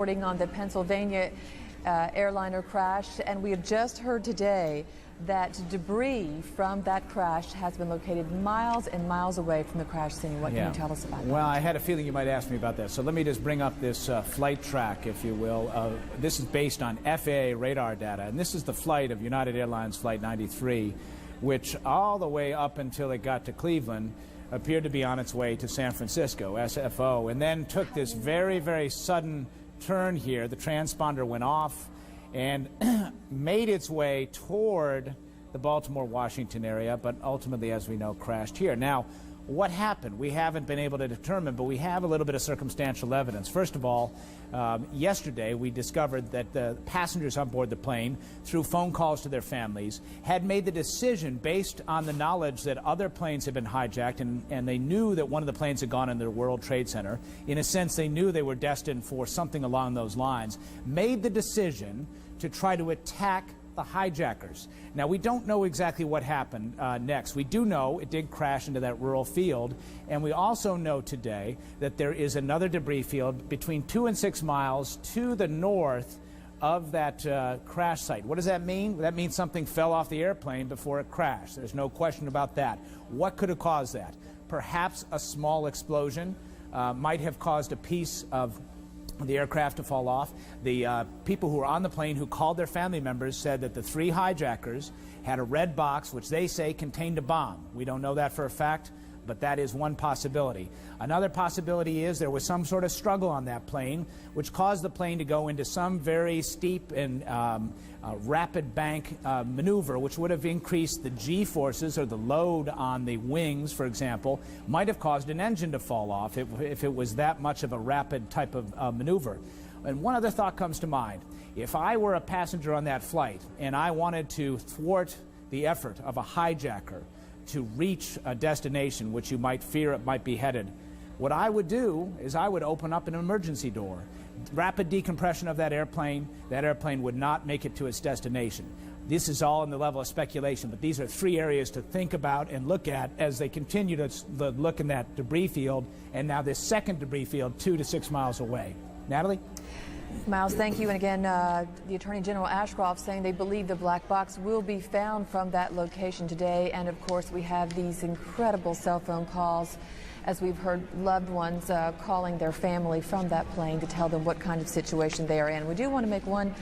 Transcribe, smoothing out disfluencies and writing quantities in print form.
reporting on the Pennsylvania airliner crash, and we have just heard today that debris from that crash has been located miles and miles away from the crash scene. What can you tell us about that? Well, I had a feeling you might ask me about that, so let me just bring up this flight track, if you will. This is based on FAA radar data, and this is the flight of United Airlines Flight 93, which all the way up until it got to Cleveland appeared to be on its way to San Francisco, SFO, and then took this very, very sudden turn here. The transponder went off and made its way toward the Baltimore-Washington area, but ultimately, as we know, crashed here. Now, what happened? We haven't been able to determine, but we have a little bit of circumstantial evidence. First of all, yesterday we discovered that the passengers on board the plane, through phone calls to their families, had made the decision based on the knowledge that other planes had been hijacked, and they knew that one of the planes had gone into the World Trade Center. In a sense, they knew they were destined for something along those lines, made the decision to try to attack the hijackers. Now, we don't know exactly what happened next. We do know it did crash into that rural field, and we also know today that there is another debris field between 2 and 6 miles to the north of that crash site. What does that mean? That means something fell off the airplane before it crashed. There's no question about that. What could have caused that? Perhaps a small explosion might have caused a piece of the aircraft to fall off. The people who were on the plane who called their family members said that the 3 hijackers had a red box which they say contained a bomb. We don't know that for a fact, but that is one possibility. Another possibility is there was some sort of struggle on that plane which caused the plane to go into some very steep and rapid bank maneuver, which would have increased the G-forces, or the load on the wings, for example, might have caused an engine to fall off if it was that much of a rapid type of maneuver. And one other thought comes to mind. If I were a passenger on that flight and I wanted to thwart the effort of a hijacker to reach a destination which you might fear it might be headed, what I would do is I would open up an emergency door. Rapid decompression of that airplane would not make it to its destination. This is all in the level of speculation, but these are 3 areas to think about and look at as they continue to look in that debris field, and now this second debris field 2 to 6 miles away. Natalie? Miles, thank you. And again, the Attorney General Ashcroft saying they believe the black box will be found from that location today. And of course, we have these incredible cell phone calls, as we've heard loved ones calling their family from that plane to tell them what kind of situation they are in. We do want to make one